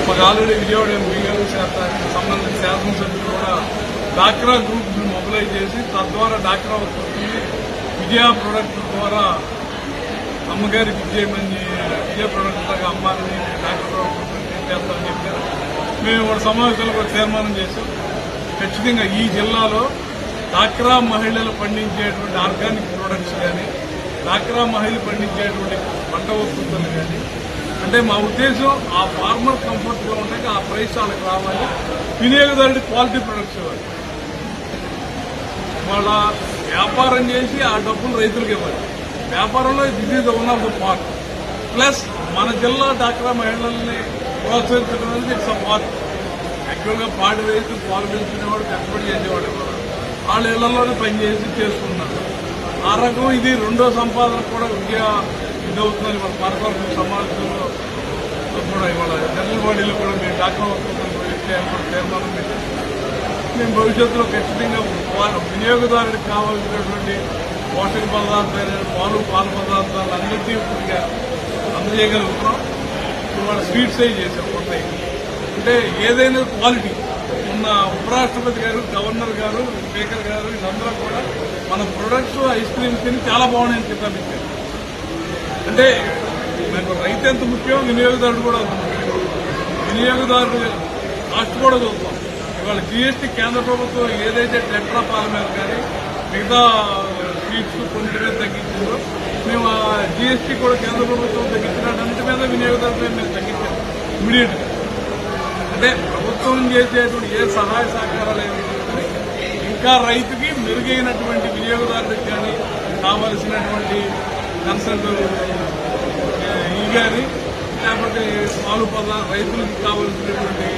మాకు ఆల్రెడీ విజయవాడ సంబంధించిన శాసనసభ్యులు కూడా డాక్రా గ్రూప్ మొబిలైజ్ చేసి తద్వారా డాక్రా ఉత్పత్తిని విజయ ప్రొడక్ట్ ద్వారా అమ్మగారికి విజయ ప్రొడక్ట్ లాగా అమ్మాలని డాక్టర్ చేస్తామని చెప్పారు. మేము ఒక సమావేశంలో కూడా తీర్మానం చేశాం. ఖచ్చితంగా ఈ జిల్లాలో డాక్రా మహిళలు పండించేటువంటి ఆర్గానిక్ ప్రొడక్ట్స్ కానీ డాక్రా మహిళలు పండించేటువంటి పంట ఉత్పత్తులు కానీ అంటే మా ఉద్దేశం ఆ ఫార్మర్ కంఫర్ట్ గా ఉంటాయి, ఆ ప్రైస్ వాళ్ళకి రావాలి, వినియోగదారుడి క్వాలిటీ ప్రొడక్ట్స్ ఇవ్వాలి. వాళ్ళ వ్యాపారం చేసి ఆ డబ్బులు రైతులకు ఇవ్వాలి. వ్యాపారంలో this is one of the part. Plus మన జిల్లా డాక్రా మహిళల్ని ప్రోత్సహించడం అనేది ఇట్స్ అ పార్ట్. యాక్చువల్గా పాడి రైతు పాలు పెంచుకునేవాడు కష్టపడి చేసేవాడు వాళ్ళ ఇళ్లలోనే పనిచేసి చేసుకున్నారు. ఆ రకం ఇది రెండో సంపాదన కూడా ఇదవుతుందని మన పార్లమెంట్ సమావేశంలో కూడా ఇవాళ జనరల్ బాడీలో కూడా మేము డాక్టర్ తీర్మానం పెట్టాం. మేము భవిష్యత్తులో ఖచ్చితంగా వినియోగదారుడికి కావాల్సినటువంటి పోషక పదార్థాలు పాల పదార్థాలు అన్నింటినీ పూర్తిగా అందజేయగలుగుతున్నాం. ఇవాళ స్వీట్స్ అయి చేసాం కొత్తవి. అంటే ఏదైనా క్వాలిటీ ఉన్న ఉపరాష్ట్రపతి గారు, గవర్నర్ గారు, స్పీకర్ గారు వీళ్ళందరూ కూడా మన ప్రొడక్ట్స్ ఐస్ క్రీమ్స్ తిని చాలా బాగున్నాయని కితాబిచ్చారు. అంటే మనకు రైతు ఎంత ముఖ్యం, వినియోగదారుడు కూడా అంత ముఖ్యం. వినియోగదారుడు కాస్ట్ కూడా చూస్తాం. ఇవాళ జీఎస్టీ కేంద్ర ప్రభుత్వం ఏదైతే టెట్రా పాల మీద కానీ మిగతా స్వీట్స్ కొన్నిటి మీద తగ్గించిందో మేము ఆ జీఎస్టీ కూడా కేంద్ర ప్రభుత్వం తగ్గించినట్టు మీద వినియోగదారుల మేము తగ్గించాము ఇమీడియట్ గా. అంటే ప్రభుత్వం చేసేటువంటి ఏ సహాయ సహకారాలు ఏమైనా ఇంకా రైతుకి మెరుగైనటువంటి వినియోగదారులకు కానీ కావలసినటువంటి కన్సల్ట్ ఈ కానీ లేకపోతే పాలు రైతులకు కావలసినటువంటి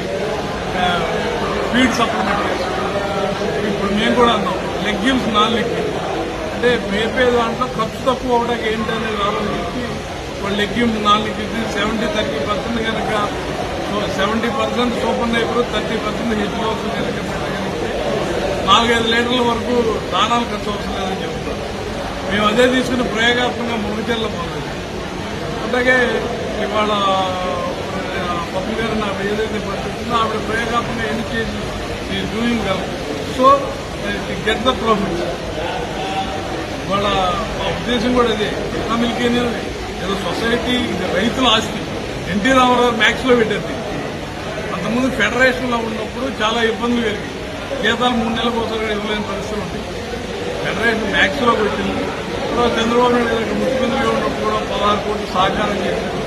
ఫీడ్ సప్లిమెంట్. ఇప్పుడు మేము కూడా అన్నాం లెగ్యూమ్స్ నాన్ లెగ్యూమ్స్ అంటే మేపే దాంట్లో ఖర్చు తక్కువ అవడానికి ఏంటనేది ఆలోచించి వాళ్ళు లెగ్యూమ్స్ నాన్ లెగ్యూమ్స్ 70-30% కనుక 70% సూపర్ నైపురు 30% హెచ్ఓస్ కనుక పెట్టగలిగితే 4-5 లీటర్ల వరకు దానాలు ఖర్చు అవసరం లేదని చెప్తారు. మేము అదే తీసుకుని ప్రయోగాత్మకంగా ముగిచెల్ల మొదలు. అలాగే ఇవాళ పప్పు గారు నాకు ఏదైతే పడుతుందో ఆవిడ ప్రయోగాత్మకంగా ఎన్ని చేసి doing well. So get the profit. వాళ్ళ ఉద్దేశం కూడా అదే. మిల్క్ అనేది ఏదో సొసైటీ ఇది రైతుల ఆస్తి. ఎన్టీ రామారావు మ్యాక్స్ లో పెట్టేది. అంతకుముందు ఫెడరేషన్ లో ఉన్నప్పుడు చాలా ఇబ్బందులు కలిగి జీతాలు 3 నెలలకు ఒకసారి ఇవ్వలేని పరిస్థితి ఉంది. ఫెడరేషన్ మ్యాక్స్ లోకి వచ్చింది. తర్వాత చంద్రబాబు నాయుడు గారికి ముఖ్యమంత్రిగా ఉన్నప్పుడు కూడా 16 కోట్లు సహకారం చేశారు.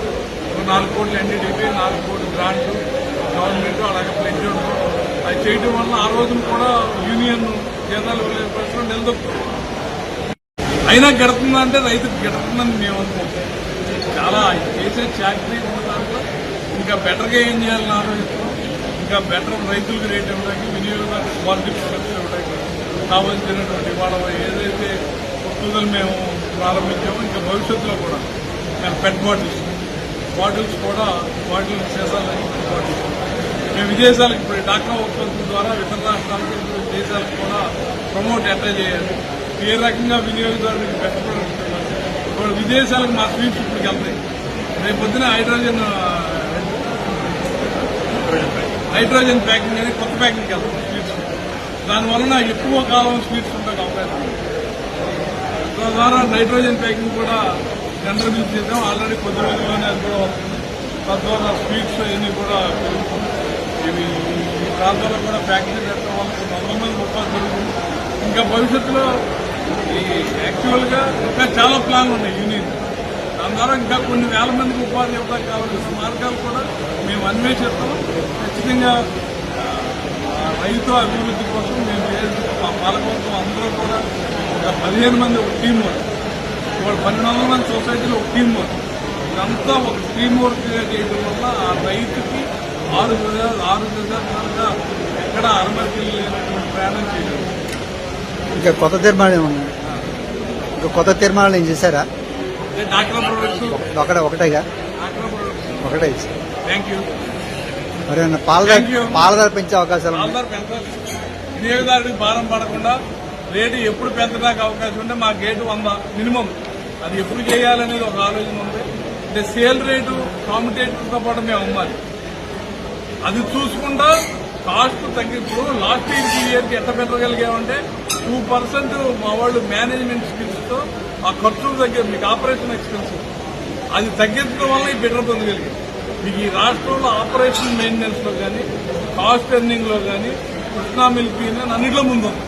4 కోట్లు ఎన్డీడీపీ, 4 కోట్లు గ్రాంట్ గవర్నమెంట్ అలాగే ప్లెడ్జ్ ఉండడం అది చేయడం వల్ల ఆ రోజున కూడా యూనియన్ జీతాలు ఇవ్వలేని పరిస్థితులు నిలదొక్కుతుంది. అయినా గడుతుందంటే రైతుకు గడుతుందని మేము అనుకుంటాం. చాలా చేసే చాకరీ ఉన్న దాంట్లో ఇంకా బెటర్గా ఏం చేయాలని ఆలోచిస్తాం. ఇంకా బెటర్ రైతులకు రేట్ ఇవ్వడానికి, వినియోగదారులకు క్వాలిటీ ప్రొడక్ట్స్ ఇవ్వడానికి కావాల్సినటువంటి వాళ్ళ ఏదైతే వస్తువులు మేము ప్రారంభించామో ఇంకా భవిష్యత్తులో కూడా పెట్ బాటిల్స్ కూడా బాటిల్ సీసాలని బాటిల్స్ మేము విదేశాలకు ఇప్పుడు డాక్రా ఉత్పత్తుల ద్వారా ఇతర రాష్ట్రాలకు దేశాలకు కూడా ప్రమోట్ ఎట్లా చేయాలి, ఏ రకంగా వినియోగదారులకు బెస్ట్ ప్రొడక్ట్స్ ఇవ్వాలి. ఇప్పుడు విదేశాలకు మా స్వీట్స్ ఇప్పటికి వెళ్తాయి. రేపు పొద్దున హైడ్రోజన్ ప్యాకింగ్ అనేది కొత్త ప్యాకింగ్కి వెళ్తాం స్వీట్స్. దానివలన ఎక్కువ కాలం స్వీట్స్ ఉంటాయి అవకాశం. తద్వారా నైట్రోజన్ ప్యాకింగ్ కూడా టెండర్ బిల్ చేద్దాం. ఆల్రెడీ కొద్ది రోజుల్లోనే అది కూడా వస్తుంది. తద్వారా స్వీట్స్ ఇవన్నీ కూడా ఇవి ఈ ప్రాంతాల్లో కూడా ఫ్యాక్టరీ పెట్టడం వల్ల 100 మంది ఉపాధి జరుగుతుంది. ఇంకా భవిష్యత్తులో ఈ యాక్చువల్గా ఇంకా చాలా ప్లాన్లు ఉన్నాయి యూనియన్. దాని ద్వారా ఇంకా కొన్ని వేల మందికి ఉపాధి ఇవ్వడానికి కావాల్సిన మార్గాలు కూడా మేము అన్వేషిస్తాం. ఖచ్చితంగా రైతు అభివృద్ధి కోసం మేము మా పాలకవర్గం అందరూ కూడా 15 మంది ఒక టీం వర్క్, ఇవాళ 1200 మంది సొసైటీలో ఒక టీం వర్క్, ఇదంతా ఒక టీం వర్క్ చేయడం వల్ల ఆ రైతుకి 6 దశాబ్దాలుగా ఎక్కడ అరమరికి లేనటువంటి ప్రయాణం చేయలేదు. ఇంకా కొత్త తీర్మానం ఏం చేశారా? డాక్రా ప్రొడక్ట్స్ ఒకటేగా ఒకటే. Thank you. మరి పాల ధర పెంచే అవకాశాలు వినియోగదారుడికి భారం పడకుండా రేటు ఎప్పుడు పెంచడానికి అవకాశం ఉంటే మా గేటు 100 మినిమం. అది ఎప్పుడు చేయాలనేది ఒక ఆలోచన ఉంది. అంటే సేల్ రేటు కాంపిటేటర్తో పాటు మేము అమ్మాలి. అది చూసుకుంటా కాస్ట్ తగ్గించు. లాస్ట్ ఇయర్కి ఎట్లా పెట్టగలిగామంటే 2% మా వాళ్ళు మేనేజ్మెంట్ స్కిల్స్ తో ఆ ఖర్చులు తగ్గే మీకు ఆపరేషన్ ఎక్స్పెన్సెస్ అది తగ్గించడం వల్ల ఈ బెటర్ పొందగలిగాం. మీకు ఈ రాష్ట్రంలో ఆపరేషన్ మెయింటెనెన్స్ లో కానీ కాస్ట్ ఎర్నింగ్ లో కానీ కృష్ణా మిల్క్ యూనియన్ అన్నింటిలో ముందుంది.